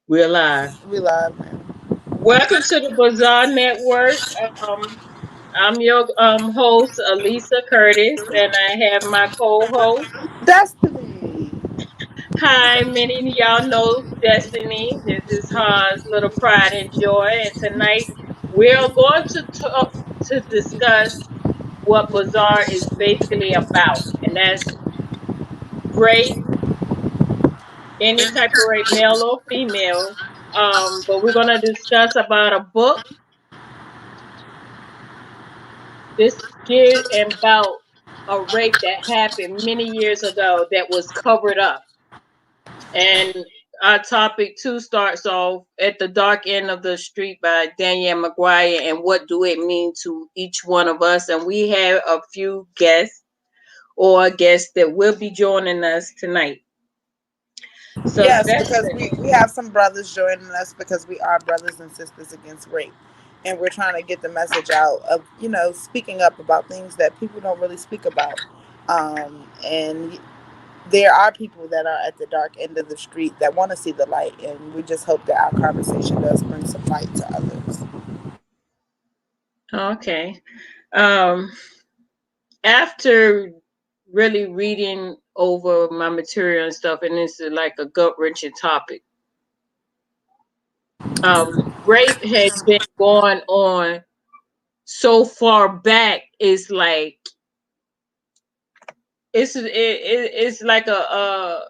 We're live. We live now. Welcome to the B.A.S.A.R Network. Um, I'm your host, Elisa Curtis, and I have my co-host. Destiny. Hi, many of y'all know Destiny. This is Hans, Little Pride and Joy, and tonight we're going to talk to discuss what B.A.S.A.R is basically about, and that's rape, any type of rape, male or female. But we're gonna discuss about a book. This give about a rape that happened many years ago that was covered up. And our topic two starts off at the dark end of the street by Danielle McGuire and what do it mean to each one of us. And we have a few guests or guests that will be joining us tonight. So Yes, that's because we have some brothers joining us because we are brothers and sisters against rape. And we're trying to get the message out of, speaking up about things that people don't really speak about. And there are people that are at the dark end of the street that want to see the light. And we just hope that our conversation does bring some light to others. okay. Um, After really reading over my material and stuff, and this is like a gut wrenching topic. Rape has been going on so far back. It's like it's like I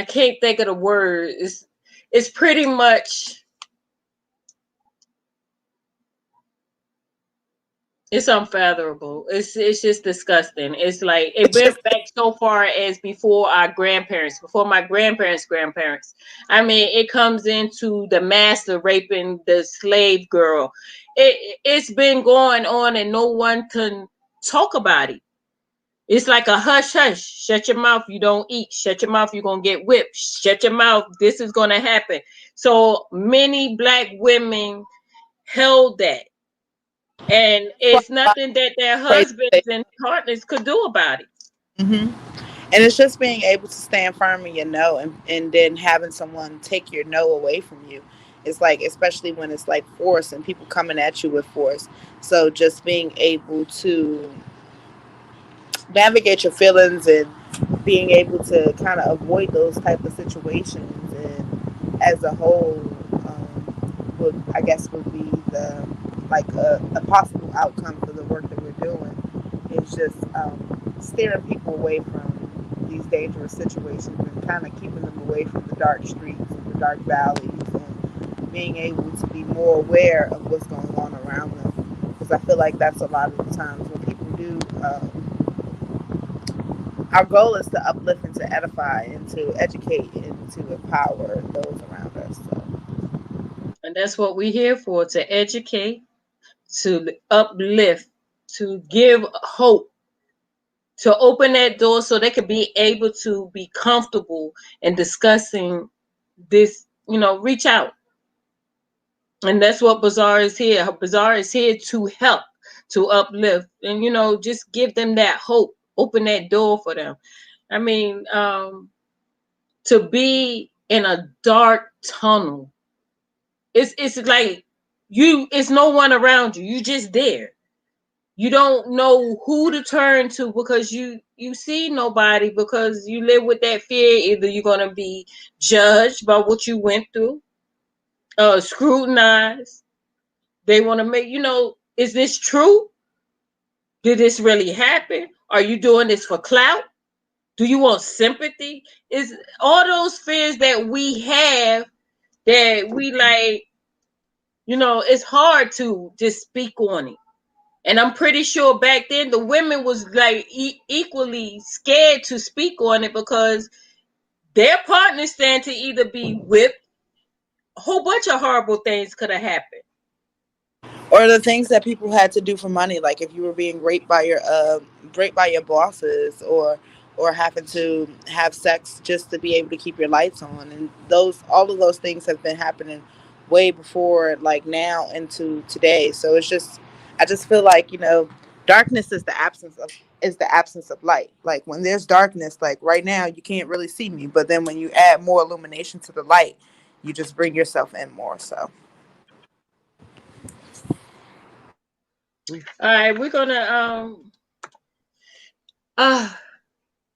can't think of the word. It's pretty much it's unfathomable. It's just disgusting. It's like it went back so far as before our grandparents, before my grandparents' grandparents. I mean, it comes into the master raping the slave girl. It's been going on, and no one can talk about it. It's like a hush hush. Shut your mouth. You don't eat. Shut your mouth. You're gonna get whipped. Shut your mouth. This is gonna happen. So many black women held that and For it's nothing that their crazy. husbands and partners could do about it. Hmm. And it's just being able to stand firm in your no, and then having someone take your no away from you. It's like, especially when it's like force and people coming at you with force. So just being able to navigate your feelings and being able to kind of avoid those type of situations, and as a whole, would, I guess, would be the like a possible outcome for the work that we're doing is just steering people away from these dangerous situations and kind of keeping them away from the dark streets and the dark valleys, and being able to be more aware of what's going on around them, because I feel like that's a lot of the times when people do. Our goal is to uplift and to edify and to educate and to empower those around us. So. And that's what we're here for, to educate, to uplift, to give hope, to open that door so they could be able to be comfortable in discussing this, reach out. And that's what B.A.S.A.R is here. B.A.S.A.R is here to help, to uplift, and just give them that hope, open that door for them. I mean, to be in a dark tunnel, it's like it's no one around you. You just there. You don't know who to turn to because you see nobody, because you live with that fear. Either you're gonna be judged by what you went through, scrutinized. They want to make is this true? Did this really happen? Are you doing this for clout? Do you want sympathy? Is all those fears that we have that we like, it's hard to just speak on it. And I'm pretty sure back then the women was like equally scared to speak on it because their partners stand to either be whipped, a whole bunch of horrible things could have happened. Or the things that people had to do for money, like if you were being raped by your bosses, or having to have sex just to be able to keep your lights on, and those all of those things have been happening way before, like now into today. So it's just, I just feel like, Darkness is the absence of light. Like when there's darkness, like right now you can't really see me, but then when you add more illumination to the light, you just bring yourself in more. So All right, uh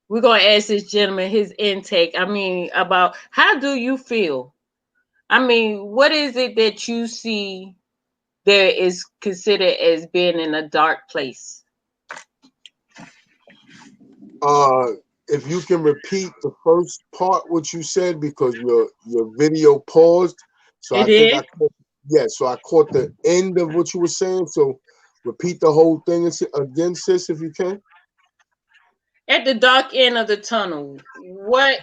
we're gonna ask this gentleman his intake. I mean, about how do you feel? I mean, what is it that you see there is considered as being in a dark place? Uh, if you can repeat the first part what you said because your video paused, so It I think I is caught, yeah, so I caught the end of what you were saying. So repeat the whole thing again, sis, if you can. at the dark end of the tunnel. What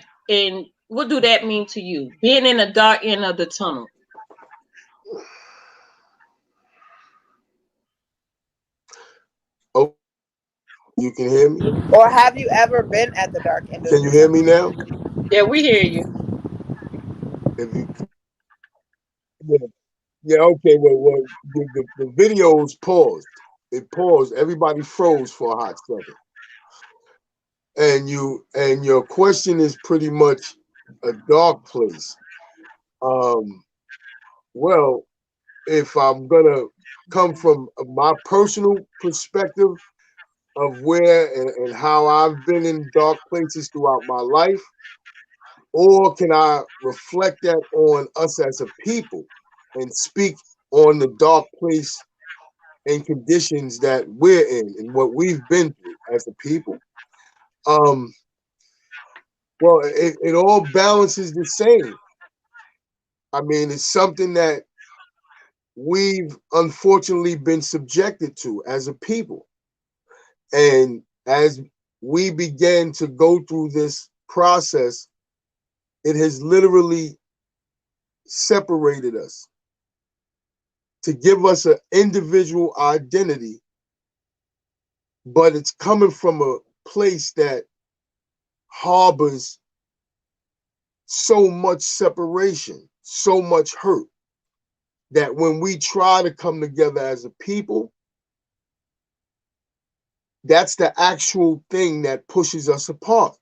do that mean to you? Being in the dark end of the tunnel. Oh, you can hear me? or have you ever been at the dark end of Can the you hear me tunnel? now? Yeah, we hear you. If you, yeah, yeah, okay. Well, the videos paused. It paused. Everybody froze for a hot second. And your question is pretty much a dark place. Um, well, if I'm gonna come from my personal perspective of where and how I've been in dark places throughout my life, or can I reflect that on us as a people and speak on the dark place and conditions that we're in and what we've been through as a people? Um, well, it all balances the same. I mean, it's something that we've unfortunately been subjected to as a people. And as we began to go through this process, it has literally separated us to give us an individual identity, but it's coming from a place that harbors so much separation, so much hurt, that when we try to come together as a people, that's the actual thing that pushes us apart.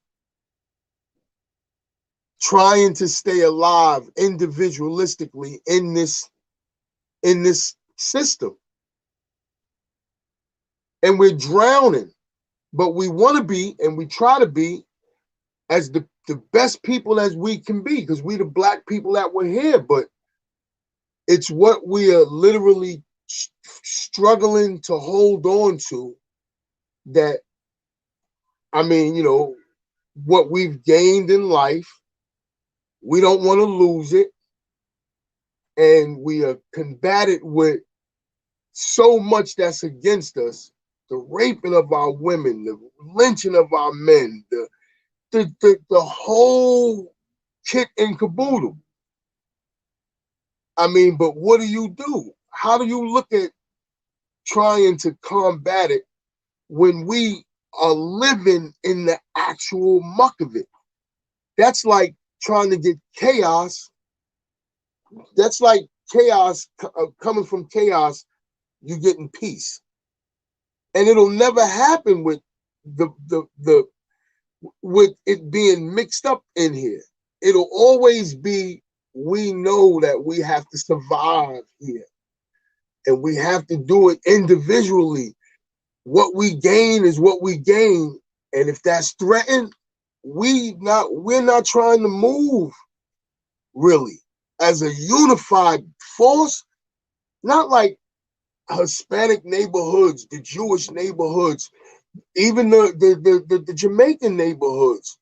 Trying to stay alive individualistically in this system. And we're drowning, but we want to be and we try to be as the best people as we can be because we the black people that were here, but it's what we are literally struggling to hold on to that, I mean, what we've gained in life, we don't want to lose it, and we are combated with so much that's against us, the raping of our women, the lynching of our men, the whole kit and caboodle. I mean, but what do you do? How do you look at trying to combat it when we are living in the actual muck of it? That's like trying to get chaos. That's like chaos coming from chaos, you getting peace. And it'll never happen with the with it being mixed up in here. It'll always be, we know that we have to survive here and we have to do it individually. What we gain is what we gain. And if that's threatened, we're not trying to move really as a unified force, not like Hispanic neighborhoods, the Jewish neighborhoods, even the Jamaican neighborhoods.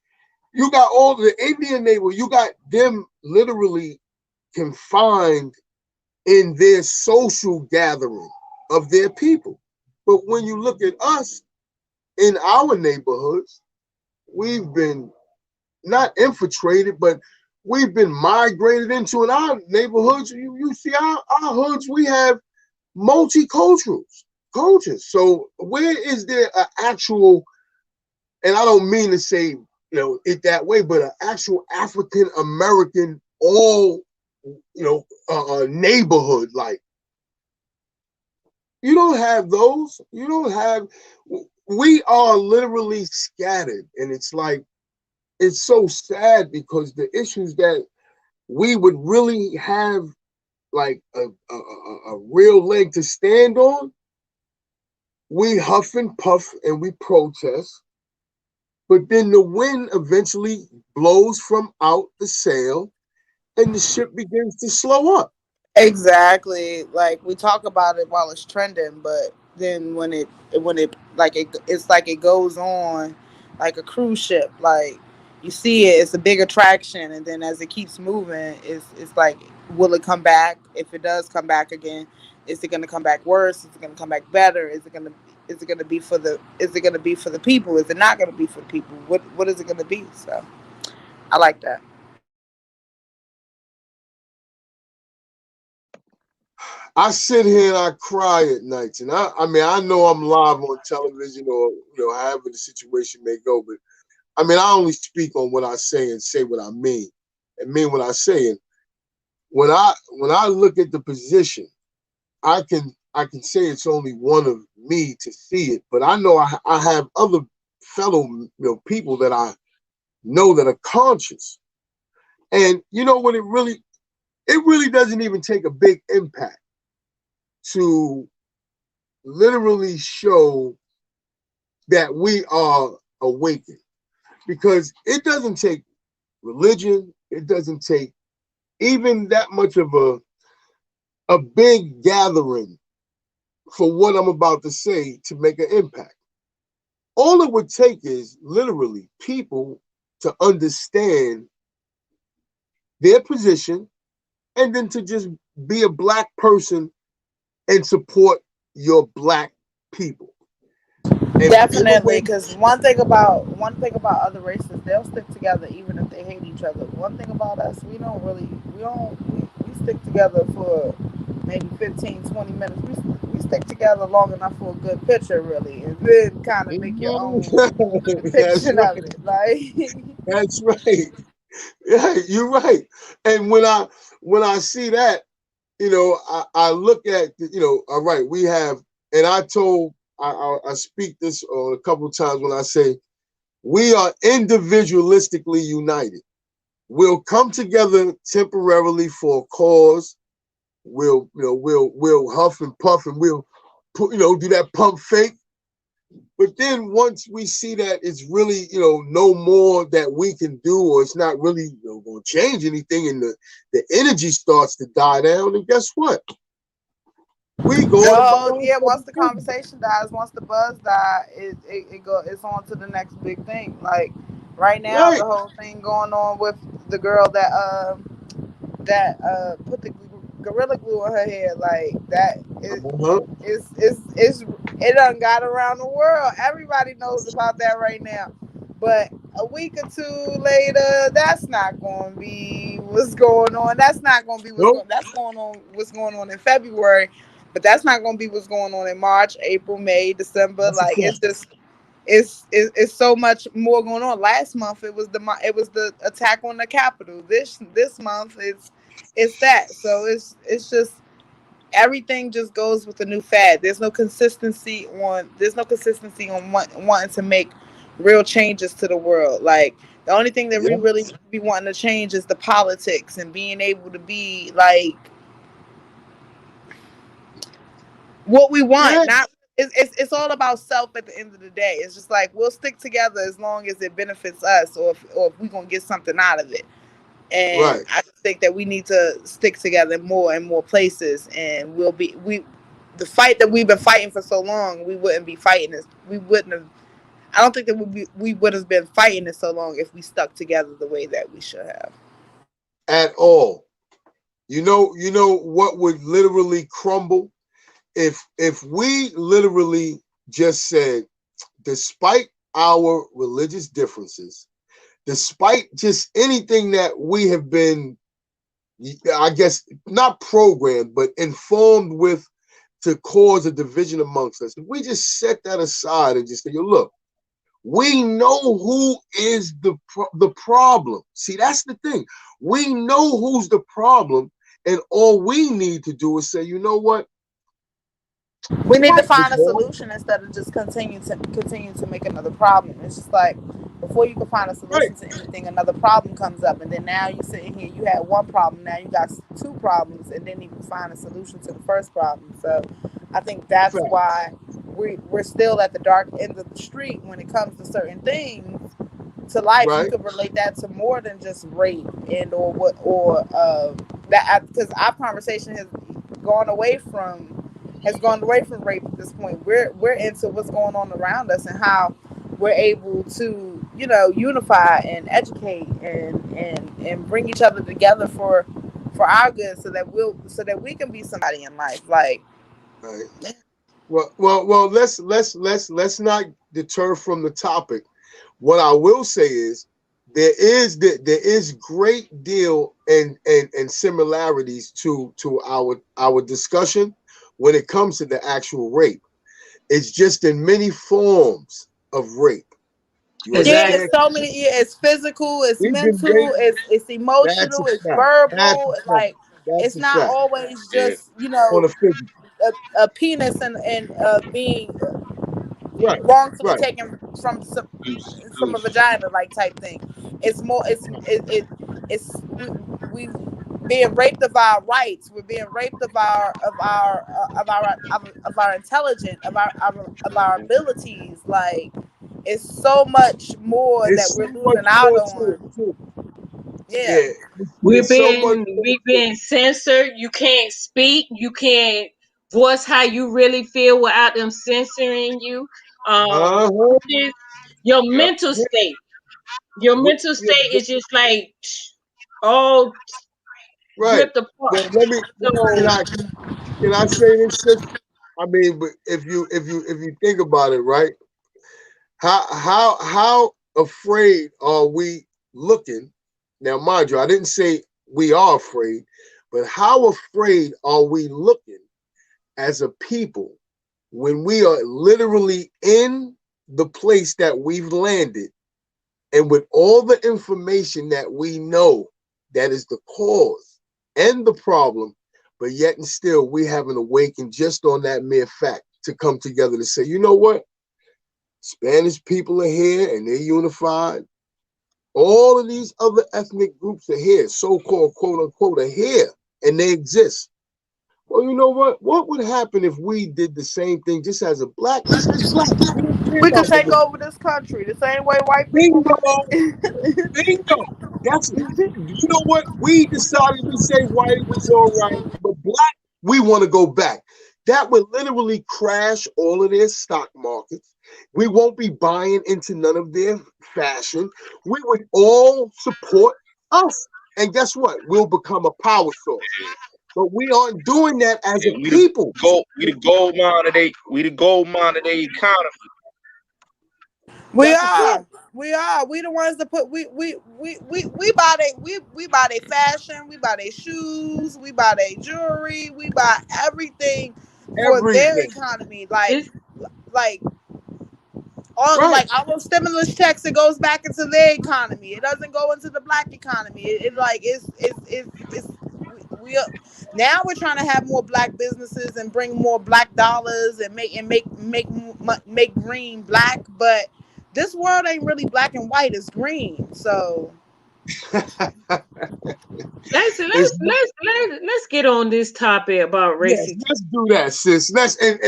You got all the Indian neighborhoods, you got them literally confined in their social gathering of their people. But when you look at us in our neighborhoods, we've been not infiltrated, but we've been migrated into. In our neighborhoods, you see our hoods, we have multicultural cultures. So where is there an actual, and I don't mean to say it that way, but an actual African American all neighborhood, like You don't have those. You don't have. We are literally scattered, and it's like it's so sad because the issues that we would really have like a real leg to stand on, we huff and puff and we protest, but then the wind eventually blows from out the sail and the ship begins to slow up. Exactly. Like we talk about it while it's trending, but then when it like it's like it goes on like a cruise ship. Like you see it, it's a big attraction, and then as it keeps moving, it's like will it come back? If it does come back again, is it going to come back worse? Is it going to come back better? Is it going to be for the is it going to be for the people? Is it not going to be for the people? What is it going to be? So I like that. I sit here and I cry at nights, and I mean, I know I'm live on television or however the situation may go, but I mean, I only speak on what I say and say what I mean, and mean what I say. And when I look at the position, I can say it's only one of me to see it, but I know I have other fellow people that I know that are conscious, and you know what it really doesn't even take a big impact to literally show that we are awakened, because it doesn't take religion, it doesn't take even that much of a big gathering for what I'm about to say to make an impact. All it would take is literally people to understand their position and then to just be a black person and support your black people. And in a Definitely, way, because one thing about other races, they'll stick together even if they hate each other. One thing about us, we stick together for maybe 15, 20 minutes. We stick together long enough for a good picture, really, and then kind of make your own that's depiction right. of it. Like, That's right. Yeah, you're right. And when I see that, I look at all right, we have, and I speak this a couple of times when I say we are individualistically united. We'll come together temporarily for a cause. We'll huff and puff and we'll do that pump fake. But then once we see that it's really, no more that we can do, or it's not really, going to change anything, and the energy starts to die down, and guess what? We going oh about yeah, once our the business. conversation dies, once the buzz dies, it's on to the next big thing. Like right now, Right. the whole thing going on with the girl that put the gorilla glue on her head, like that Uh-huh. it done got around the world. Everybody knows about that right now. But a week or two later, that's not going to be what's going on. That's not going to be Nope. what's going on in February, but that's not going to be what's going on in March, April, May, December. That's a Like fact. it's so much more going on. Last month it was the attack on the Capitol. This month it's that. So it's just everything just goes with a new fad. There's no consistency on wanting to make real changes to the world. Like the only thing that we Yeah. really be wanting to change is the politics and being able to be like what we want. Yeah. Not it's all about self at the end of the day. It's just like we'll stick together as long as it benefits us, or if we're gonna get something out of it. And Right. I just think that we need to stick together more and more places, and we the fight that we've been fighting for so long, we wouldn't be fighting this. We wouldn't have. I don't think that we would have been fighting it so long if we stuck together the way that we should have. At all. You know what would literally crumble if we literally just said, despite our religious differences, despite just anything that we have been, I guess, not programmed, but informed with to cause a division amongst us. If we just set that aside and just say, yo, look, we know who is the problem. See, that's the thing. We know who's the problem, and all we need to do is say, you know what? We need to Right. find a solution instead of just continue to make another problem. It's just like before you can find a Right. solution to anything, another problem comes up, and then now you sitting here, you had one problem, now you got two problems, and didn't even find a solution to the first problem. So, I think that's Fact. why we're still at the dark end of the street when it comes to certain things to life. You Right. could relate that to more than just rape and or what or that because our conversation gone away from has gone away from rape at this point. We're into what's going on around us and how we're able to unify and educate and bring each other together for our good so that we can be somebody in life. Like Right. Well. Let's not deter from the topic. What I will say is there is great deal and similarities to our discussion when it comes to the actual rape. It's just in many forms of rape. You yeah, Exactly. it's understand? so many. Yeah, it's physical, it's Even mental, rape, it's that's a emotional, it's fact. That's verbal. a fact. Like That's it's a not fact. always Yeah. just On a physical. a penis and being Right. wrongfully Right. taken Deuce, from a deuce. vagina like type thing. It's more. It's we being raped of our rights. We're being raped of our intelligence of our abilities. Like it's so much more that It's so we're much losing out more to it on. too. Yeah. Yeah. It's so much more We've to been censored. You can't speak. You can't voice how you really feel without them censoring you. it. Uh-huh. This, your Yep. mental state. Your What, mental yeah, state is just like all right. ripped apart. Well, let me can So I can I say this, sis? I mean, but if you think about it, right? How afraid are we looking? Now, mind you, I didn't say we are afraid, but how afraid are we looking as a people when we are literally in the place that we've landed and with all the information that we know that is the cause and the problem, but yet and still we haven't awakened just on that mere fact to come together to say, you know what? Spanish people are here and they're unified. All of these other ethnic groups are here, so-called quote unquote, are here and they exist. Well, you know what? What would happen if we did the same thing just as a black? Just be black. We don't care We could about the take race. over this country the same way white people Bingo, want it. bingo. That's you know what? We decided we say white was all right, but black, we want to go back. That would literally crash all of their stock markets. We won't be buying into none of their fashion. We would all support us. And guess what? We'll become a power source. But we aren't doing that as a And people. we the gold mine of the gold mine of their economy. We That's a fact. are. We are. We the ones that put we buy we buy their fashion, we buy their shoes, we buy their jewelry, we buy everything for their Everything. economy. it's Like all Right. like our stimulus checks, it goes back into their economy. It doesn't go into the black economy. It like it's we are, now we're trying to have more black businesses and bring more black dollars and make green black, but this world ain't really black and white, it's green. So It's let's get on this topic about yes, racism. let's do that, sis. Let's and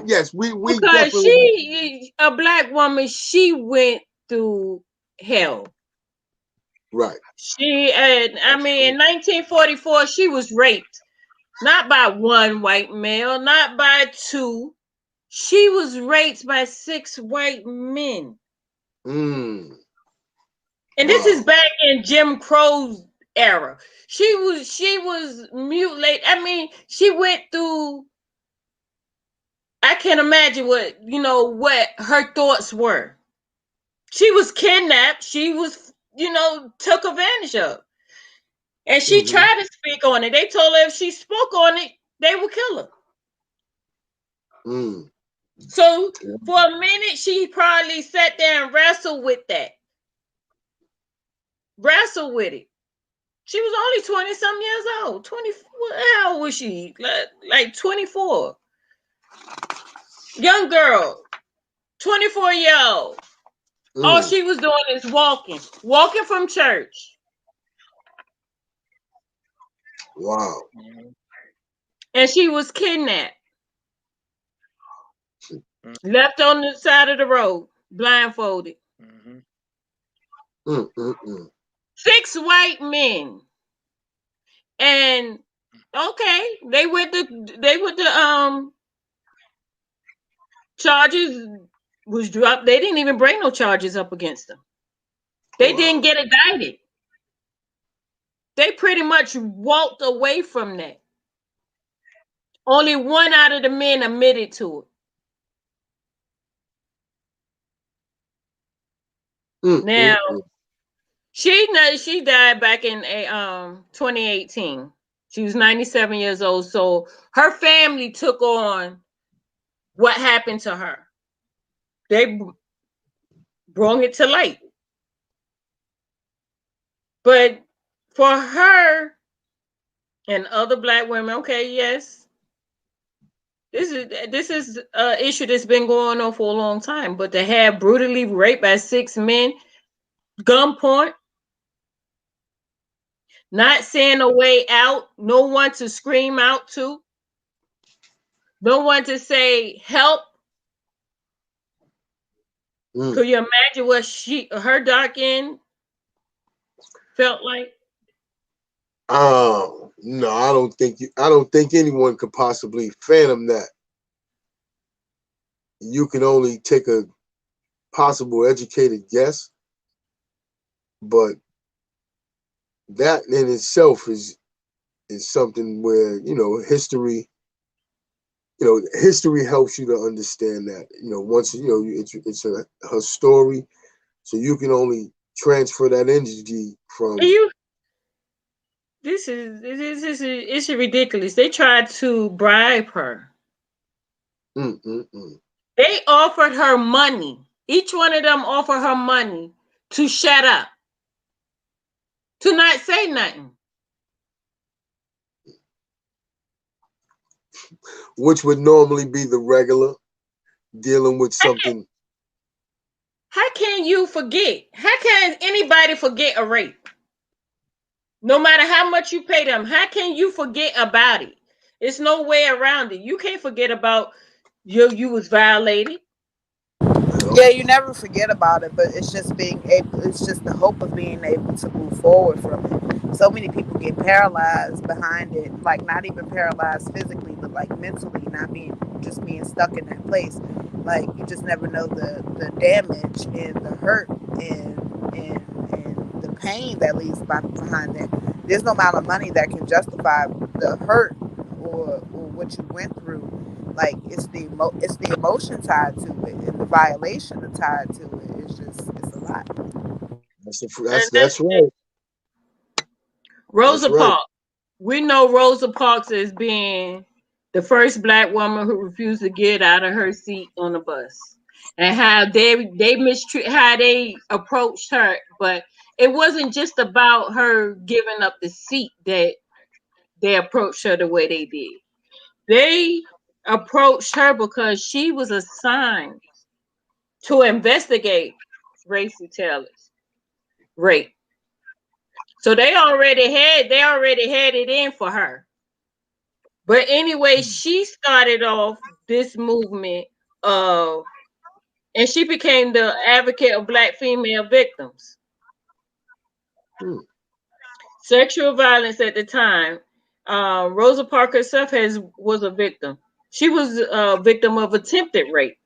yes, we Because definitely a black woman, she went through hell. right. She, I That's mean, true. in 1944, she was raped, not by one white male, not by two. She was raped by six white men. Mm, And this is wow. back in Jim Crow's era. She was mutilated. I mean, she went through, I can't imagine what her thoughts were. She was kidnapped. She was, took advantage of. And she Mm-hmm. tried to speak on it. They told her if she spoke on it, they would kill her. Mm. So for a minute, she probably sat there and wrestled with that, wrestled with it. She was only 20 some years old. 20, how old was she? Like 24. Young girl, 24-year-old. All Mm. she was doing is walking from church. Wow. And she was kidnapped, Mm, left on the side of the road, blindfolded. mhm, Mm, mm, mm. 6 white men. And okay, they went the charges was dropped. They didn't even bring no charges up against them. They didn't Wow. get indicted. They pretty much walked away from that. Only one out of the men admitted to it. Mm, Now mm, mm. she died back in 2018. She was 97 years old. So her family took on what happened to her. They brought it to light. But for her and other black women, okay, yes, this is an issue that's been going on for a long time. But to have brutally raped by 6 men, gunpoint, not seeing a way out, no one to scream out to, no one to say help. Mm. Could you imagine what her dark end felt like? No, I don't think anyone could possibly fathom that. You can only take a possible educated guess, but that in itself is something where, history helps you to understand that. Once it's her story, so you can only transfer that energy And from. you, this is ridiculous. They tried to bribe her. Mm, mm, mm. They offered her money. Each one of them offered her money to shut up, to not say nothing. Which would normally be the regular dealing with something. How can you forget? How can anybody forget a rape? No matter how much you pay them, how can you forget about it? It's no way around it. You can't forget about you was violated. Well, Yeah, you never forget about it, but it's just being able. It's just the hope of being able to move forward from it. So many people get paralyzed behind it, like not even paralyzed physically, but like mentally, not being just being stuck in that place. Like you just never know the damage and the hurt and the pain that leaves behind that. There's no amount of money that can justify the hurt or what you went through. Like it's the emotion tied to it and the violation tied to it. It's a lot. And that's right. That's Rosa right. Parks. We know Rosa Parks as being the first black woman who refused to get out of her seat on the bus, and how they mistreat how they approached her. But it wasn't just about her giving up the seat that they approached her the way they did. They approached her because she was assigned to investigate Racy Taylor's rape. So they already had it in for her. But anyway, she started off this movement of, and she became the advocate of black female victims. Hmm. Sexual violence at the time. Rosa Parks herself was a victim. She was a victim of attempted rape.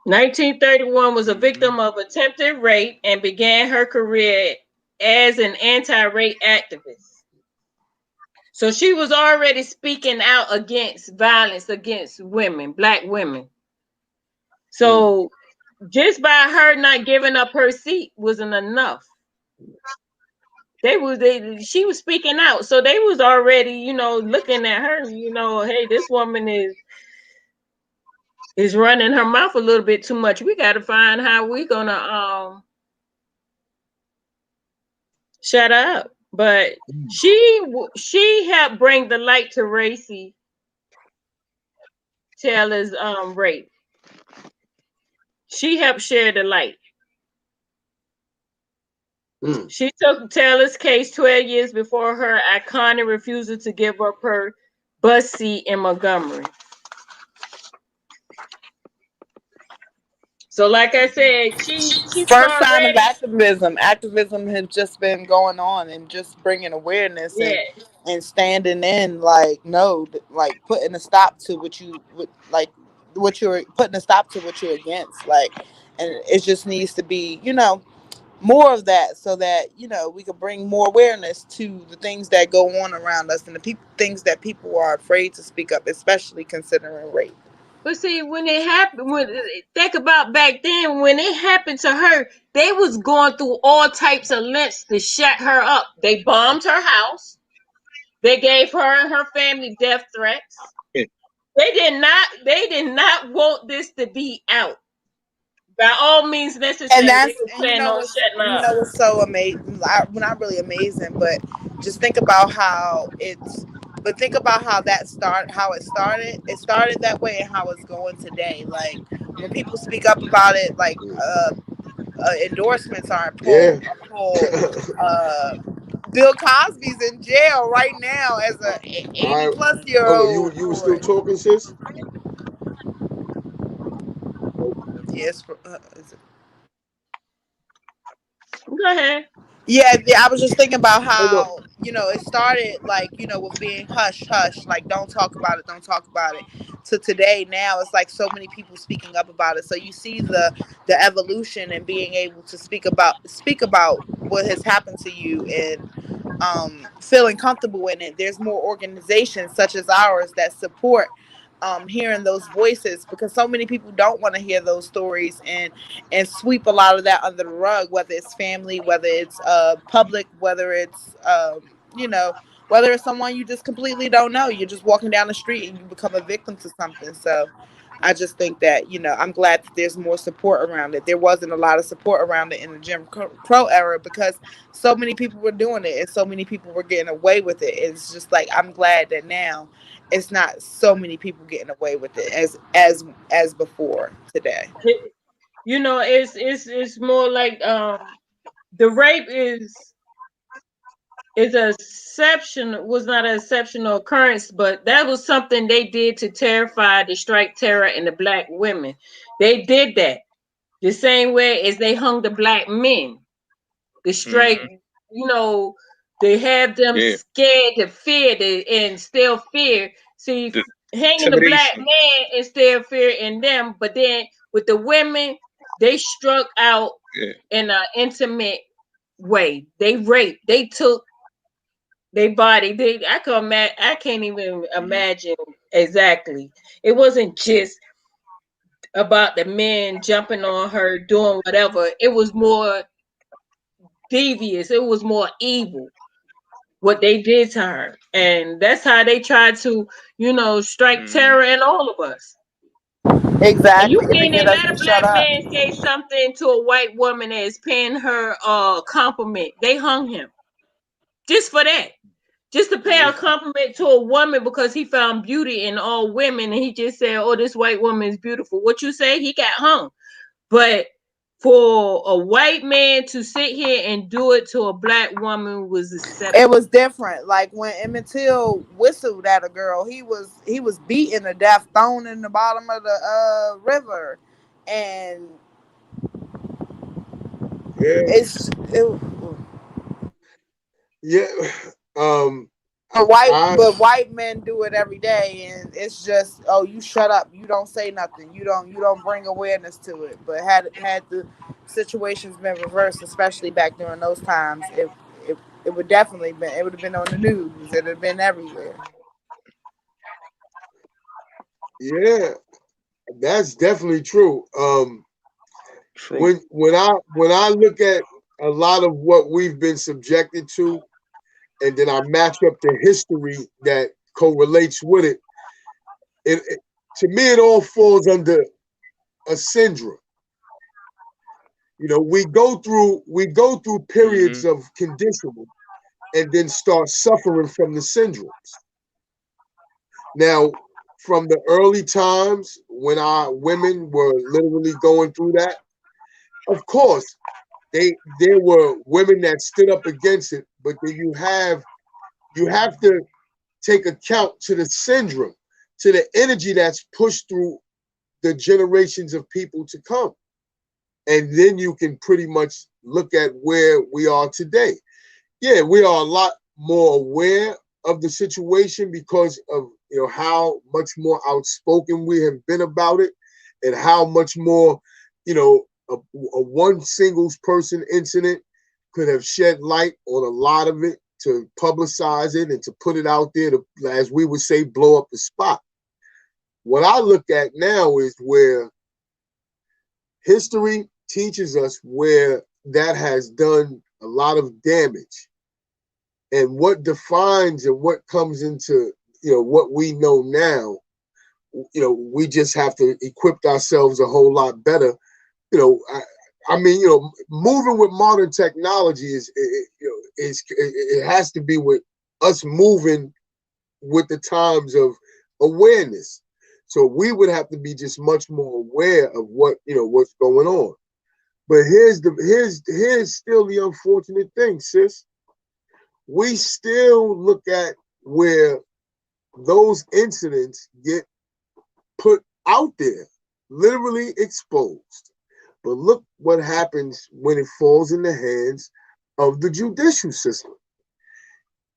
1931 was a mhm, victim of attempted rape and began her career as an anti-rape activist. So she was already speaking out against violence against women, black women. Hmm. So just by her not giving up her seat wasn't enough. She was speaking out. So they was already, looking at her, hey, this woman is running her mouth a little bit too much. We got to find how we gonna shut her up. But she helped bring the light to Racy Taylor's rape. She helped share the light. Mm. She took Taylor's case 12 years before her iconic refusal to give up her bus seat in Montgomery. So, like I said, she First start sign of ready. activism. Activism has just been going on and just bringing awareness Yeah, and standing in, like, no, like putting a stop to like what you're putting a stop to what you're against, like, and it just needs to be, more of that, so that we can bring more awareness to the things that go on around us and the things that people are afraid to speak up, especially considering rape. but see, when it happened, think about back then when it happened to her, they was going through all types of lengths to shut her up. They bombed her house. They gave her and her family death threats. They did not want this to be out. By all means And necessary, they that's were and planning on shutting her up. what's so amazing, well, not really amazing, but just think about think about how it started that way, and how it's going today. Like, when people speak up about it, like, endorsements aren't Yeah. pulled. uh Bill Cosby's in jail right now as a I 80 plus year Oh, you old you were for still it. talking, sis? Yes, Go ahead. yeah, I was just thinking about Oh no. how, it started, like, with being hush hush, like, don't talk about it, don't talk about it. To today, now it's like so many people speaking up about it. So you see the evolution and being able to speak about what has happened to you, and feeling comfortable in it. There's more organizations such as ours that support hearing those voices, because so many people don't want to hear those stories, and sweep a lot of that under the rug, whether it's family, whether it's public, whether it's whether it's someone you just completely don't know. You're just walking down the street and you become a victim to something. So I just think that, I'm glad that there's more support around it. There wasn't a lot of support around it in the Jim Crow era, because so many people were doing it and so many people were getting away with it. It's just like, I'm glad that now it's not so many people getting away with it as before today. It's more like the rape is a exception was not an exceptional occurrence, but that was something they did to terrify, to strike terror in the black women. They did that the same way as they hung the black men. The strike, Mm-hmm. you know, they have them Yeah. scared to fear, to instill fear. See, The hanging the black intimidation. man instilled fear in them, but then with the women, they struck out Yeah. in an intimate way. They raped. They took they body. I can't even Mm-hmm. imagine exactly. It wasn't just about the men jumping on her, doing whatever. It was more devious. It was more evil what they did to her, and that's how they tried to, strike Mm-hmm. terror in all of us. And you Exactly, and to can't get even us let to a shut black up. man say something to a white woman that is paying her a compliment. They hung him just for that. Just to pay Yeah. a compliment to a woman because he found beauty in all women and he just said, "Oh, this white woman is beautiful." What you say? He got hung. But for a white man to sit here and do it to a black woman was It acceptable. was different. Like, when Emmett Till whistled at a girl, he was beaten to death, thrown in the bottom of the river, and Yeah. it, Yeah. Um. but white I. but white men do it every day, and it's just, oh, you shut up, you don't say nothing, you don't bring awareness to it. But had the situations been reversed, especially back during those times, it would definitely been it would have been on the news, it would have been everywhere. Yeah. That's definitely true. True. When I look at a lot of what we've been subjected to, and then I match up the history that correlates with it, it to me it all falls under a syndrome. We go through Mm-hmm. periods of conditioning, and then start suffering from the syndromes. Now, from the early times when our women were literally going through that, of course, there were women that stood up against it, but then you have to take account to the syndrome, to the energy that's pushed through the generations of people to come. And then you can pretty much look at where we are today. Yeah, we are a lot more aware of the situation because of how much more outspoken we have been about it, and how much more a one single person incident could have shed light on a lot of it, to publicize it and to put it out there to, as we would say, blow up the spot. What I look at now is where history teaches us where that has done a lot of damage, and what defines and what comes into what we know now. We just have to equip ourselves a whole lot better. I mean, moving with modern technology it has to be with us moving with the times of awareness. So we would have to be just much more aware of what's going on. But here's still the unfortunate thing, sis. We still look at where those incidents get put out there, literally exposed. But look what happens when it falls in the hands of the judicial system.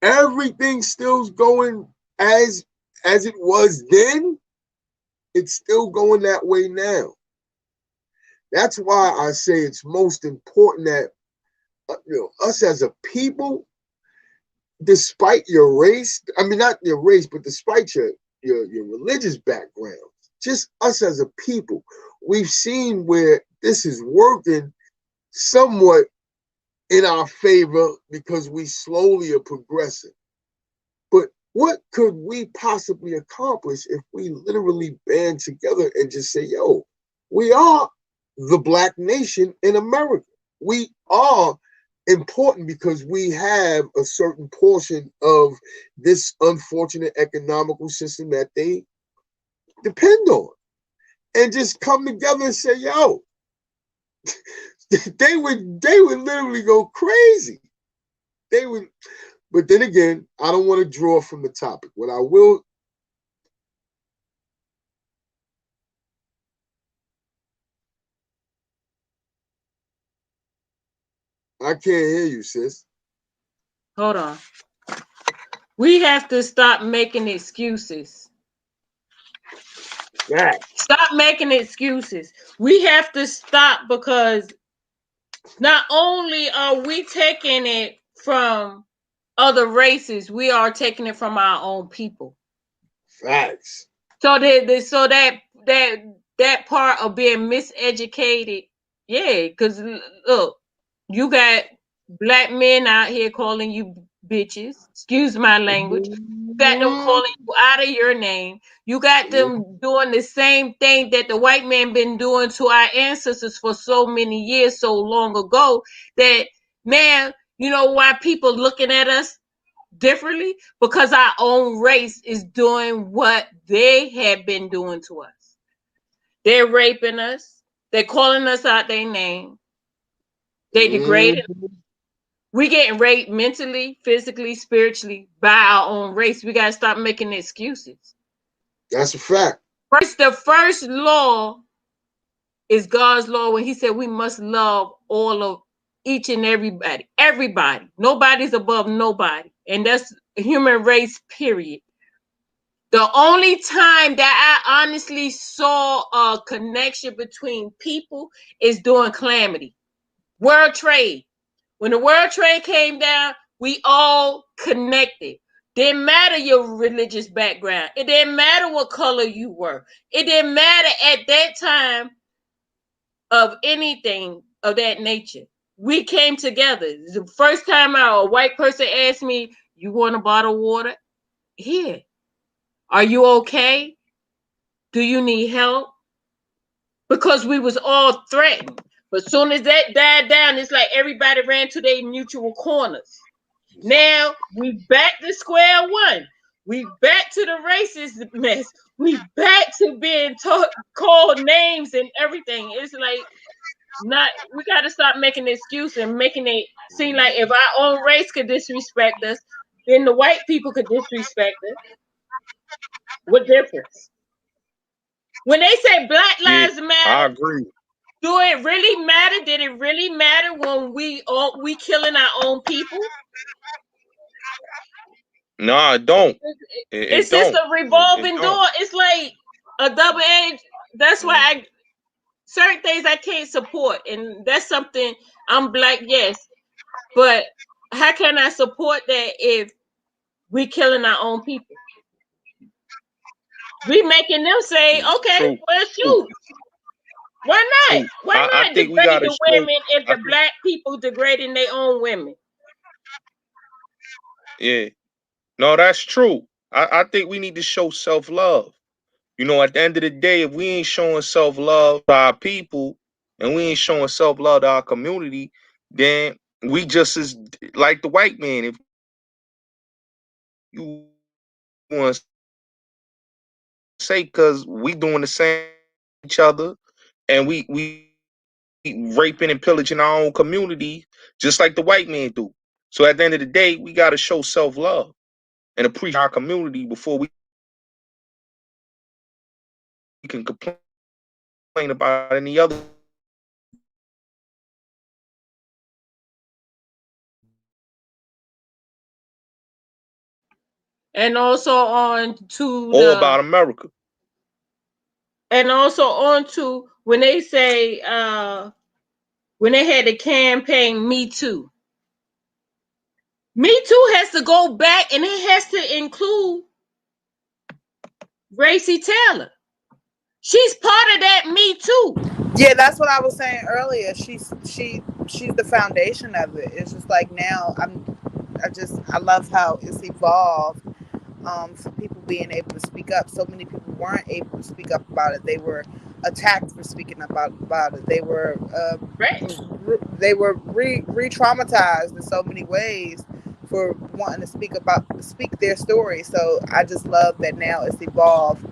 Everything still's going as it was then. It's still going that way now. That's why I say it's most important that us as a people, despite your race, I mean not your race, but despite your religious background, just us as a people, we've seen where this is working somewhat in our favor because we slowly are progressing. But what could we possibly accomplish if we literally band together and just say, yo, we are the Black nation in America. We are important because we have a certain portion of this unfortunate economical system that they depend on. And just come together and say, yo, they would literally go crazy. They would, but then again, I don't want to draw from the topic. What I will, I can't hear you, sis. Hold on. We have to stop making excuses. Yeah. Stop making excuses. We have to stop, because not only are we taking it from other races, we are taking it from our own people. Facts. So that part of being miseducated, yeah, because look, you got Black men out here calling you bitches. Excuse my language. You got them calling you out of your name. You got them doing the same thing that the white man been doing to our ancestors for so many years, so long ago, that now you know why people looking at us differently, because our own race is doing what they have been doing to us. They're raping us. They're calling us out their name. They degraded. We getting raped mentally, physically, spiritually by our own race. We gotta stop making excuses. That's a fact. The first law is God's law when He said we must love all of each and everybody. Everybody. Nobody's above nobody. And that's human race, period. The only time that I honestly saw a connection between people is during calamity. World trade. When the world trade came down, we all connected. Didn't matter your religious background. It didn't matter what color you were. It didn't matter at that time of anything of that nature. We came together. The first time a white person asked me, "You want a bottle of water?" Here. Are you okay? Do you need help? Because we was all threatened. But as soon as that died down, it's like everybody ran to their mutual corners. Now we back to square one. We back to the racist mess. We back to being called names and everything. It's like not. We got to stop making an excuse and making it seem like if our own race could disrespect us, then the white people could disrespect us. What difference? When they say Black Yeah, Lives I Matter, agree. do it really matter? Did it really matter when we killing our own people? No, it don't. It It's just don't. a It revolving don't. door. It's like a double edged. That's why Mm. I certain things I can't support, and that's something I'm black, yes, but how can I support that if we killing our own people? We making them say, Mm. okay, True. well shoot, why not? True. Why I not think we degrade gotta the show. women if I the think. black people degrading their own women? Yeah. No, that's true. I think we need to show self love. At the end of the day, if we ain't showing self love to our people and we ain't showing self love to our community, then we just as like the white man. If you want to say, because we doing the same each other, and we raping and pillaging our own community just like the white man do. So at the end of the day, we got to show self love and appreciate our community before we can complain about any other. And also on to All about America. when they say when they had the campaign Me Too. Me Too has to go back and it has to include Racy Taylor. She's part of that Me Too. Yeah, that's what I was saying earlier. She's the foundation of it. It's just like now I love how it's evolved. For people being able to speak up. So many people weren't able to speak up about it. They were attacked for speaking about it. Threatened. They were re-traumatized in so many ways for wanting to speak their story. So I just love that now it's evolved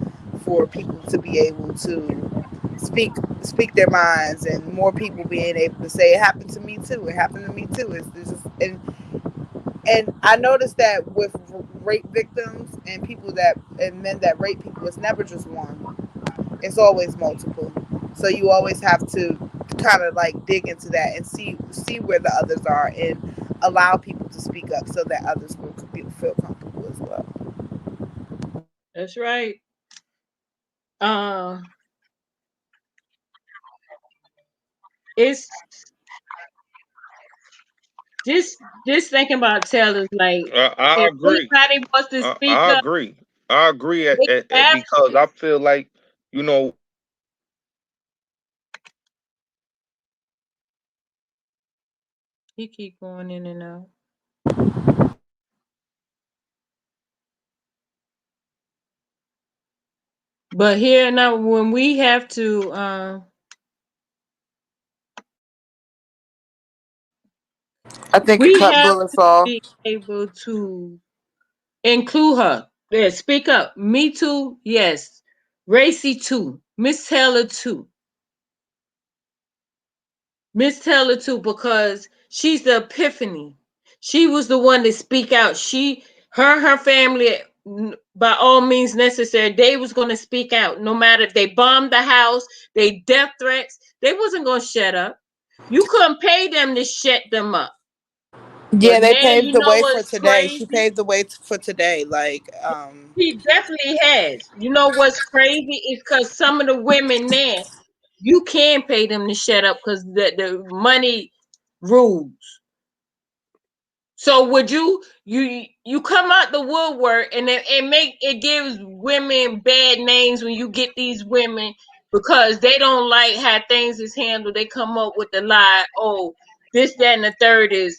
for people to be able to speak speak their minds, and more people being able to say it happened to me too. It happened to me too. It's just, and I noticed that with rape victims and people that and men that rape people, it's never just one. It's always multiple. So you always have to kind of like dig into that and see where the others are and allow people to speak up so that others will feel comfortable as well. That's right. Uh, it's just thinking about Taylor's like I if agree. anybody wants to speak I up, agree. I agree they have because to. I feel like you know He keep going in and out. But here now, when we have to, I think it we cut have bullets to off. be able to include her. Yeah, speak up. Me too. Yes. Racy too. Miss Taylor too. Miss Taylor too, because she's the epiphany. She was the one to speak out. Her family, by all means necessary, they was going to speak out. No matter if they bombed the house, they death threats, they wasn't going to shut up. You couldn't pay them to shut them up. Yeah, But they now paved you the know way for what's today. She crazy? paved the way for today. Like, He definitely has. You know what's crazy is because some of the women now, you can pay them to shut up because the money rules. So would you come out the woodwork and it gives women bad names when you get these women because they don't like how things is handled. They come up with the lie, oh, this, that, and the third is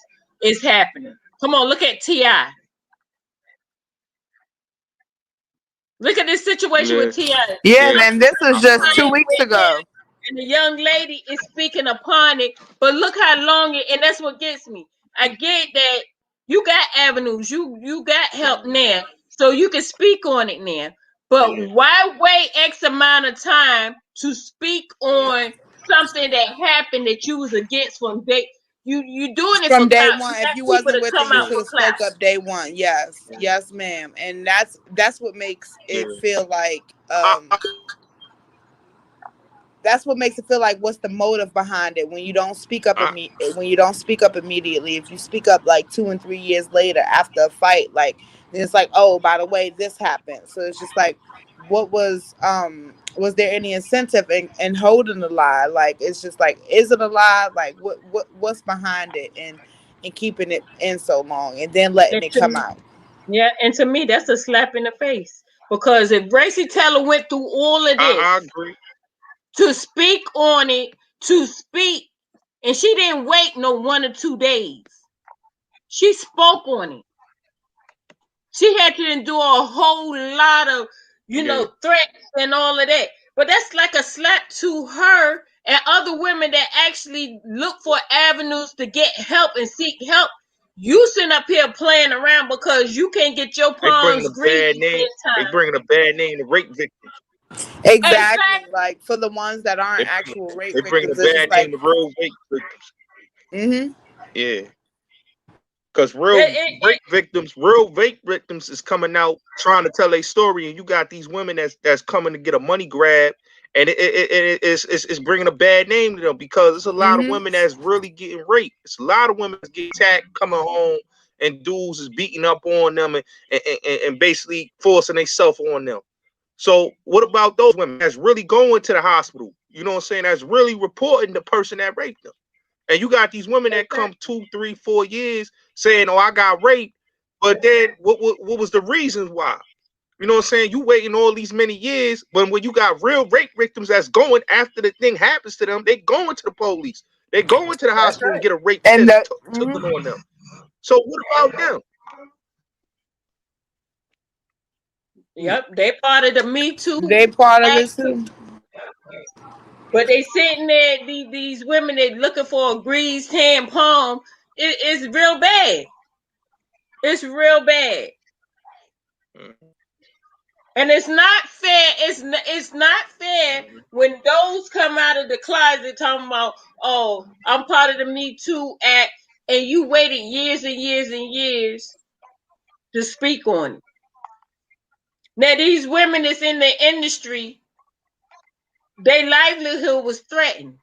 happening. Come on, look at T.I. Look at this situation with yeah, T.I. yeah, yeah. and this was just Client 2 weeks went there ago. and the young lady is speaking upon it, but look how long and that's what gets me. I get that You got avenues. You got help now, so you can speak on it now. But Yeah. why wait X amount of time to speak on something that happened that you was against from day? You doing it for From day clout. You one. If got you people wasn't to with it, come you out Yeah. should for have clout. spoke up day one. Yes, Yeah. yes, ma'am. And that's what makes it Yeah. feel like I, that's what makes it feel like what's the motive behind it when you don't speak up I, when you don't speak up immediately. If you speak up like 2 and 3 years later after a fight, like then it's like, oh, by the way, this happened. So it's just like, what was there any incentive in holding the lie? Like it's just like, is it a lie? Like what's behind it, and keeping it in so long and then letting And it come to, out. yeah, and to me, that's a slap in the face. Because if Gracie Taylor went through all of I this agree. to speak on it, to speak, and she didn't wait no 1 or 2 days. She spoke on it. She had to endure a whole lot of, Yeah. threats and all of that. But that's like a slap to her and other women that actually look for avenues to get help and seek help. You sitting up here playing around because you can't get your They bringing palms a bad greasy name. in They time. bringing a bad name to rape victims. Exactly. Exactly. Like for the ones that They aren't bring, actual rape they bringing a victims, it's just bad name like, to real rape victims. mm-hmm. Yeah. Because It, real it, it, rape victims is coming out trying to tell a story, and you got these women that's coming to get a money grab, and it's bringing a bad name to them because it's a lot of Mm-hmm. women that's really getting raped. It's a lot of women that's getting attacked, coming home, and dudes is beating up on them and basically forcing themselves on them. So what about those women that's really going to the hospital? You know what I'm saying? That's really reporting the person that raped them. And you got these women that come 2, 3, 4 years saying, "Oh, I got raped," but then what was the reasons why? You know what I'm saying? You waiting all these many years, but when you got real rape victims that's going after the thing happens to them, they going to the police, they going to the That's hospital and right. get a rape And test the taken mhm. on them. So what about them? yep, they part of the Me Too They part of it act too. too. But they sitting there, these women, they looking for a greased hand palm. It's real bad. It's real bad. Mhm. And it's not fair. It's not fair when those come out of the closet talking about, oh, I'm part of the Me Too act, and you waited years and years and years to speak on it. Now these women that's in the industry, their livelihood was threatened.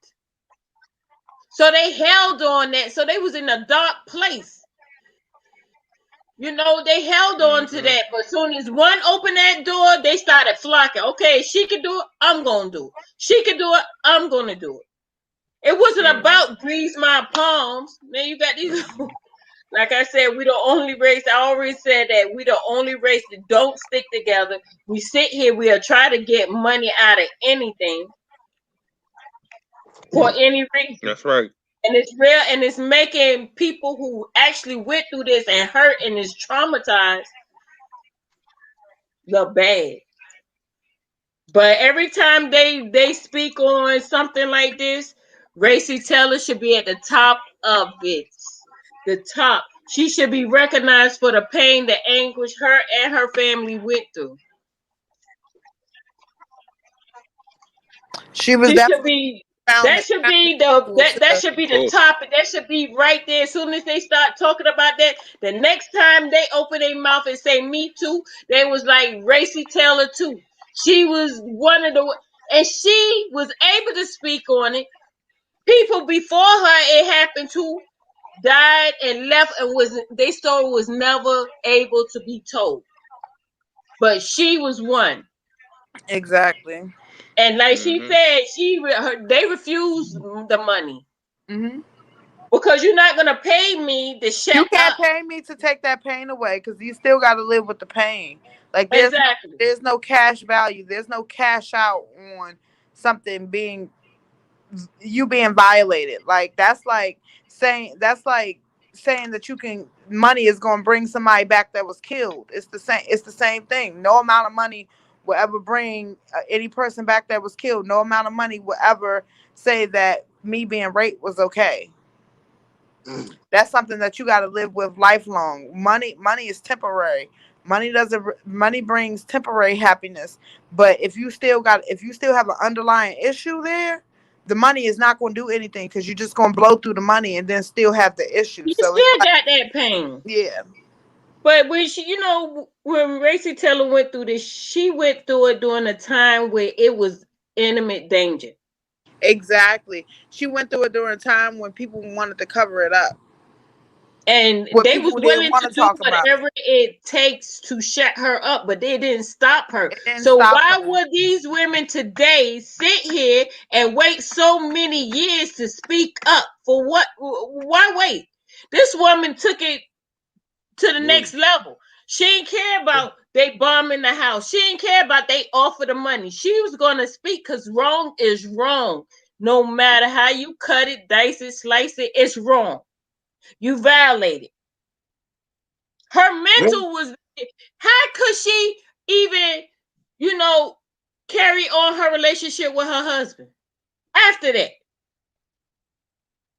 So they held on that. So they was in a dark place. They held on to Mhm. that. But as soon as one opened that door, they started flocking. Okay, she can do it. I'm gonna do it. She can do it. I'm gonna do it. It wasn't Mhm. about grease my palms. Man, you got these. Like I said, we the only race. I already said that we the only race that don't stick together. We sit here. We'll try to get money out of anything for any reason. That's right. And it's real, and it's making people who actually went through this and hurt and is traumatized look bad. But every time they speak on something like this, Gracie Taylor should be at the top of it. The top. She should be recognized for the pain, the anguish her and her family went through. She was She should definitely be. found That should found be the equal that that to. should be Of the course. topic. That should be right there. As soon as they start talking about that, the next time they open their mouth and say "Me Too," they was like Racy Taylor too. She was one of the, and she was able to speak on it. People before her, it happened to, died and left, and was their story was never able to be told. But she was one. Exactly. And like she Mhm. said, they refused the money. Hmm. Because you're not gonna pay me to You shut can't up. pay me to take that pain away because you still got to live with the pain. Like Exactly. there's no cash value. There's no cash out on something being you being violated. Like that's like saying that you can money is going to bring somebody back that was killed. It's the same. It's the same thing. No amount of money will ever bring any person back that was killed. No amount of money will ever say that me being raped was okay. Mm. That's something that you got to live with lifelong. Money is temporary. Money brings temporary happiness, but if you still have an underlying issue there, the money is not going to do anything because you're just going to blow through the money and then still have the issue. You So it's still like, got that pain. yeah, But when she, when Racy Taylor went through this, she went through it during a time where it was intimate danger. exactly. She went through it during a time when people wanted to cover it up, And when they was people didn't willing want to to do talk about it. whatever it takes to shut her up, but they didn't stop her. It didn't So stop why her. would these women today sit here and wait so many years to speak up? For what? Why wait? This woman took it to the Mm. next level. She didn't care about they bombing the house. She didn't care about they offer the money. She was gonna speak because wrong is wrong. No matter how you cut it, dice it, slice it, it's wrong. You violated. Her Yeah. mental was, how could she even, you know, carry on her relationship with her husband after that?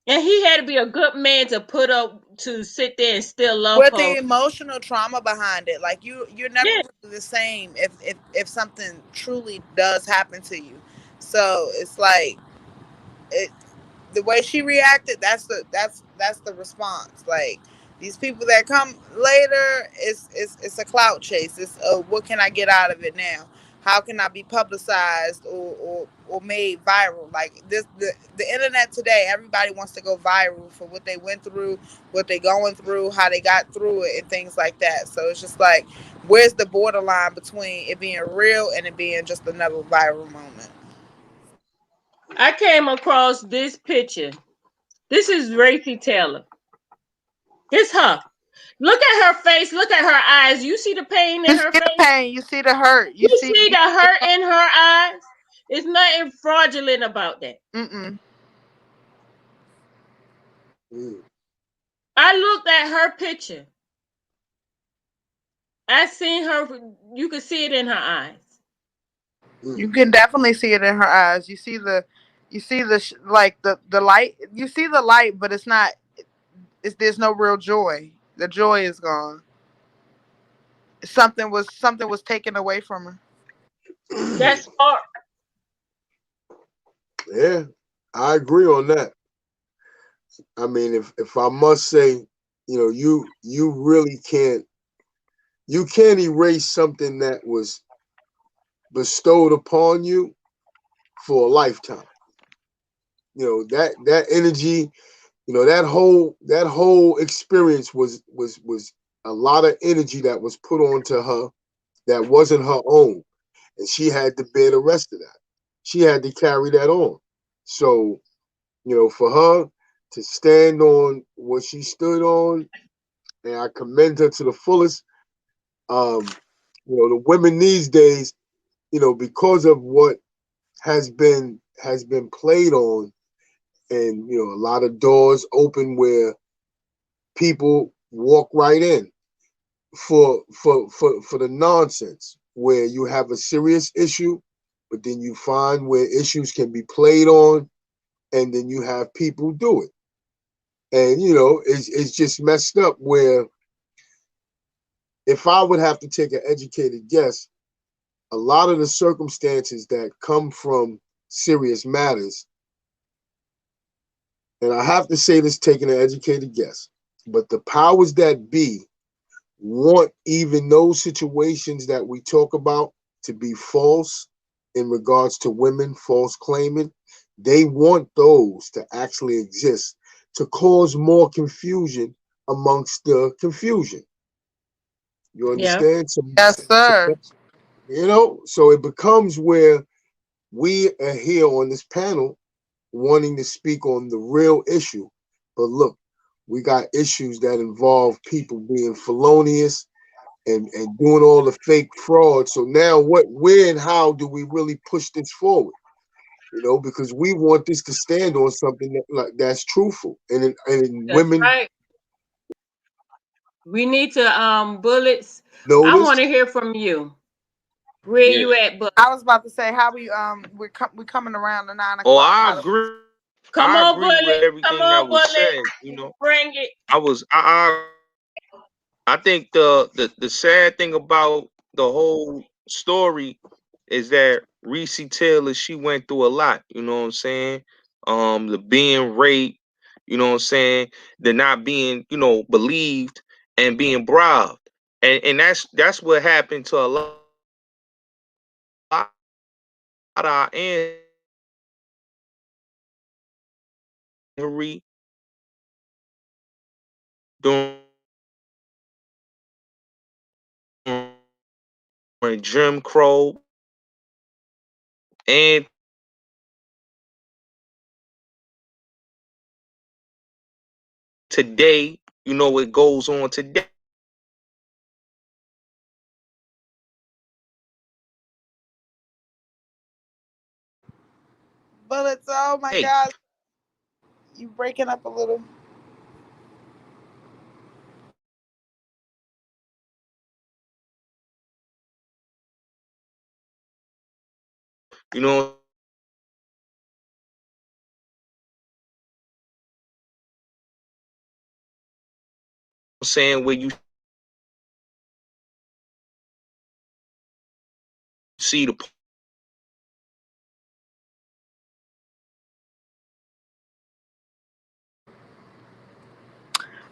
And he had to be a good man to put up to sit there and still love With her. the emotional trauma behind it, like you're never Yeah. really the same if something truly does happen to you. So it's like it the way she reacted, that's the response. Like these people that come later, it's a clout chase. It's what can I get out of it now? How can I be publicized or made viral? Like the internet today, everybody wants to go viral for what they went through, what they going through, how they got through it, and things like that. So it's just like, where's the borderline between it being real and it being just another viral moment? I came across this picture. This is Racy Taylor. It's her. Look at her face. Look at her eyes. You see the pain You in see her the face? pain, you see the hurt, You see the hurt in her eyes? There's nothing fraudulent about that. mm-mm. Mm. I looked at her picture. I seen her. You could see it in her eyes. Mm. You can definitely see it in her eyes. You see the like the light. You see the light, but it's not. It's there's no real joy. The joy is gone. Something was taken away from her. That's hard. Yeah, I agree on that. I mean, if I must say, you really can't erase something that was bestowed upon you for a lifetime. That energy, that whole experience was a lot of energy that was put onto her that wasn't her own, and she had to bear the rest of that. She had to carry that on. So, for her to stand on what she stood on, and I commend her to the fullest. Um, the women these days, because of what has been played on, and a lot of doors open where people walk right in for the nonsense, where you have a serious issue, but then you find where issues can be played on, and then you have people do it. And it's just messed up where, if I would have to take an educated guess, a lot of the circumstances that come from serious matters, and I have to say this taking an educated guess, but the powers that be want even those situations that we talk about to be false in regards to women false claiming. They want those to actually exist to cause more confusion amongst the confusion. You Yeah. understand? So, Yes, so sir. so it becomes where we are here on this panel wanting to speak on the real issue. But look, we got issues that involve people being felonious and doing all the fake fraud. So now where and how do we really push this forward? Because we want this to stand on something that's truthful. And That's women right. We need to bullets. I notice. want to hear from you. Where Yeah. you at, I bullets? was about to say how we we coming around the nine Oh, o'clock. I How do we? agree. Come on, agree with Bullet. Come everything on, that was Bullet. said. Bring it. I think the sad thing about the whole story is that Reese Taylor, she went through a lot, you know what I'm saying? The being raped, you know what I'm saying, the not being, believed and being bribed. And that's what happened to a lot of our ancestors slavery, during Jim Crow, and today, it goes on today. Bullets, oh my God, you breaking up a little. You know what I'm saying? Where you see the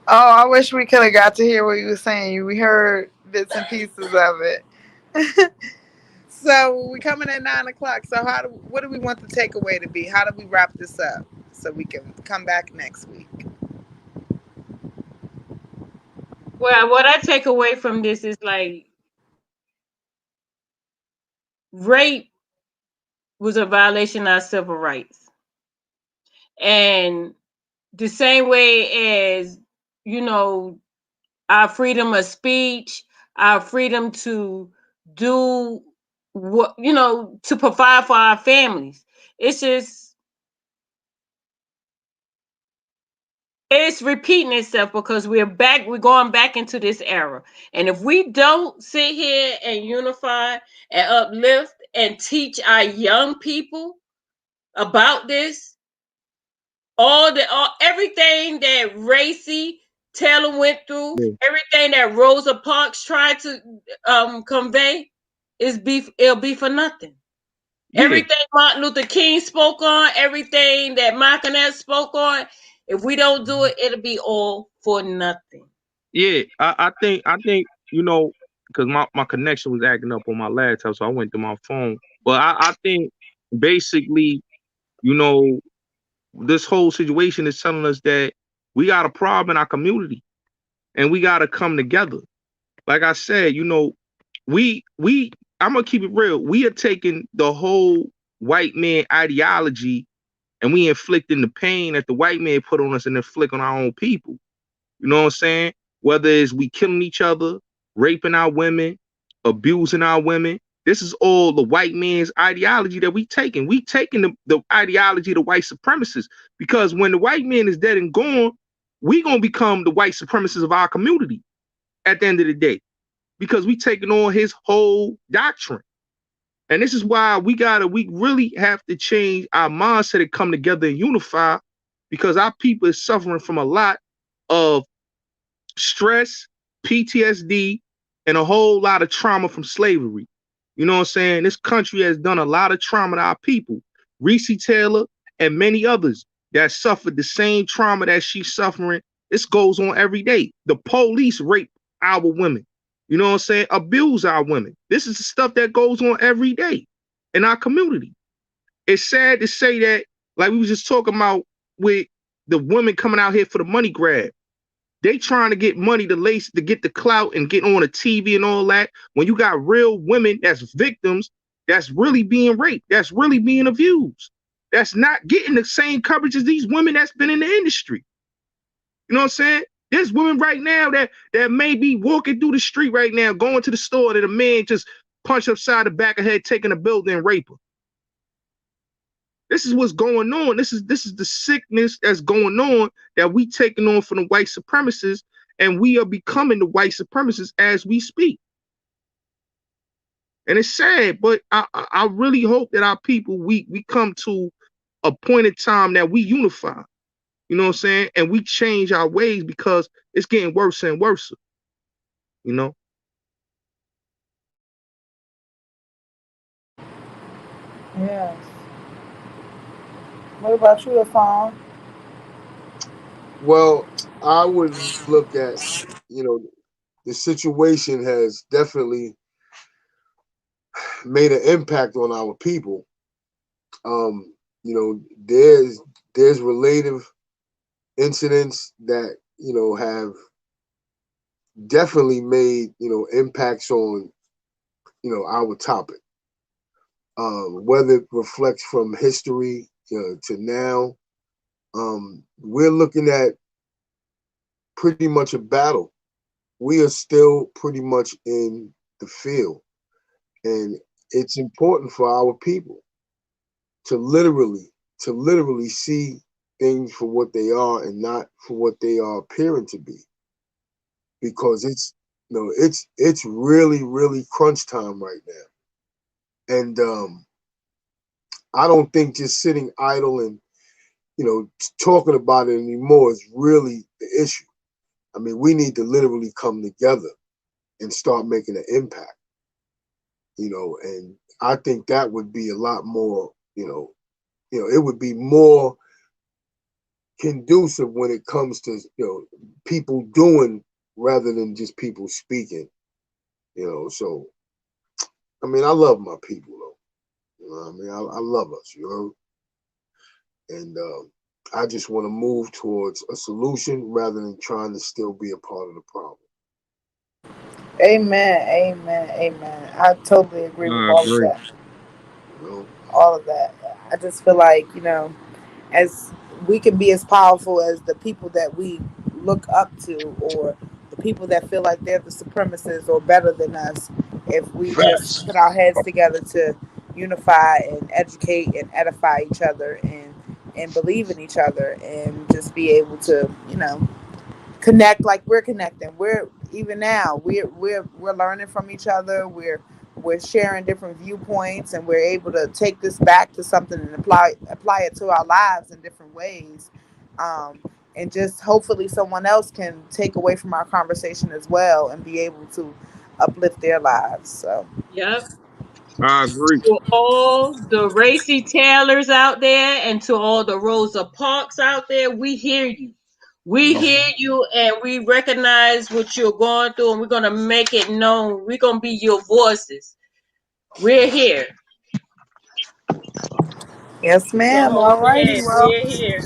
Oh, I wish we could have got to hear what you were saying. We heard bits and pieces of it. So we coming at 9 o'clock. So what do we want the takeaway to be? How do we wrap this up so we can come back next week? Well, what I take away from this is like rape was a violation of civil rights. And the same way as, you know, our freedom of speech, our freedom to do what, to provide for our families. It's just, it's repeating itself because we're going back into this era. And if we don't sit here and unify and uplift and teach our young people about this, everything that Racy Taylor went through, Yeah, everything that Rosa Parks tried to convey, it'll be for nothing. yeah, Everything Martin Luther King spoke on, everything that Malcolm X spoke on, if we don't do it, it'll be all for nothing. yeah. I think because my connection was acting up on my laptop, so I went to my phone. But I think basically, you know, this whole situation is telling us that we got a problem in our community, and we got to come together. Like I said, we I'm gonna keep it real. We are taking the whole white man ideology and we inflicting the pain that the white man put on us and inflict on our own people. You know what I'm saying? Whether it's we killing each other, raping our women, abusing our women. This is all the white man's ideology that we taking. We taking the ideology of the white supremacists because when the white man is dead and gone, we gonna become the white supremacists of our community at the end of the day because we taking on his whole doctrine. And this is why we really have to change our mindset and come together and unify because our people is suffering from a lot of stress, PTSD, and a whole lot of trauma from slavery. You know what I'm saying? This country has done a lot of trauma to our people. Reese Taylor and many others that suffered the same trauma that she's suffering. This goes on every day. The police rape our women. You know what I'm saying? Abuse our women. This is the stuff that goes on every day in our community. It's sad to say that, like we was just talking about with the women coming out here for the money grab. They trying to get money to get the clout and get on the TV and all that. When you got real women that's victims, that's really being raped, that's really being abused, that's not getting the same coverage as these women that's been in the industry. You know what I'm saying? There's women right now that may be walking through the street right now, going to the store, that a man just punch upside the back of her head, taking a building and rape her. This is what's going on. This is the sickness that's going on that we taking on from the white supremacists, and we are becoming the white supremacists as we speak. And it's sad, but I really hope that our people we come to appointed time that we unify. You know what I'm saying? And we change our ways because it's getting worse and worse. You know. Yes. What about you, Afon? Well, I would look at, the situation has definitely made an impact on our people. There's relative incidents that have definitely made impacts on our topic. Whether it reflects from history to now, we're looking at pretty much a battle. We are still pretty much in the field, and it's important for our people to literally see things for what they are and not for what they are appearing to be, because it's really crunch time right now. And I don't think just sitting idle and talking about it anymore is really the issue. I mean, we need to literally come together and start making an impact, and I think that would be a lot more, it would be more conducive when it comes to, people doing rather than just people speaking, so I mean, I love my people though. I mean, I love us, and I just want to move towards a solution rather than trying to still be a part of the problem. Amen. Amen. Amen. I totally agree with I all of agree. that. You know, All of that. I just feel like, as we can be as powerful as the people that we look up to, or the people that feel like they're the supremacists or better than us, if we just facts. put our heads together to unify and educate and edify each other, and believe in each other, and just be able to, connect like we're connecting. We're even now we're learning from each other. We're sharing different viewpoints, and we're able to take this back to something and apply it to our lives in different ways. Um, and just hopefully someone else can take away from our conversation as well and be able to uplift their lives. So Yep. I agree. To all the Racy Taylors out there and to all the Rosa Parks out there, we hear you. We Mhm. hear you and we recognize what you're going through, and we're going to make it known. We're going to be your voices. We're here. yes, ma'am. So, All righty. yeah, Well, we're here.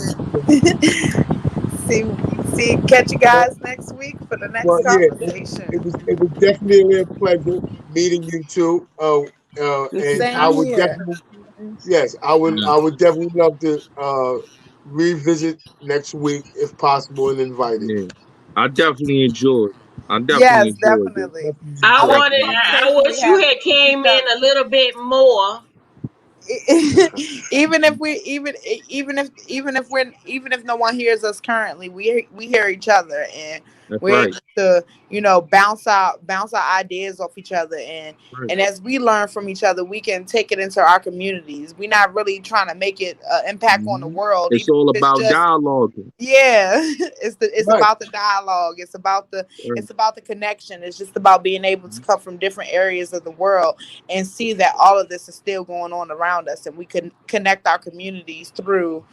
see, catch you guys next week for the Well, next yeah, conversation. it was definitely a pleasure meeting you two. This And is Same I our would here. definitely, first. yes, Yeah, I would definitely love to revisit next week if possible and invited. yeah. I definitely enjoyed. I definitely Yes, enjoyed this. definitely. Definitely I I enjoyed like wanted, the it. I conversation we wish you have had with each came in other. a little bit more. Even if we even if no one hears us currently, we hear each other, and That's we're right. able to bounce our ideas off each other, Right. and as we learn from each other, we can take it into our communities. We're not really trying to make it impact on the Mhm. world, It's even all if it's about just. dialoguing. Yeah, it's Right. about the dialogue. Right. It's about the connection. It's just about being able to Mhm. come from different areas of the world and see that all of this is still going on around us, and we can connect our communities through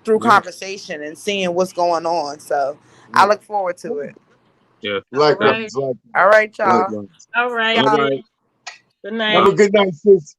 Yeah. conversation and seeing what's going on. So I Right. look forward to it. Yeah. All Likewise, Yep. right. likewise, All right, y'all. likewise. All right, All Y'all. then. right. Good Have Bye. a night. good night, sis.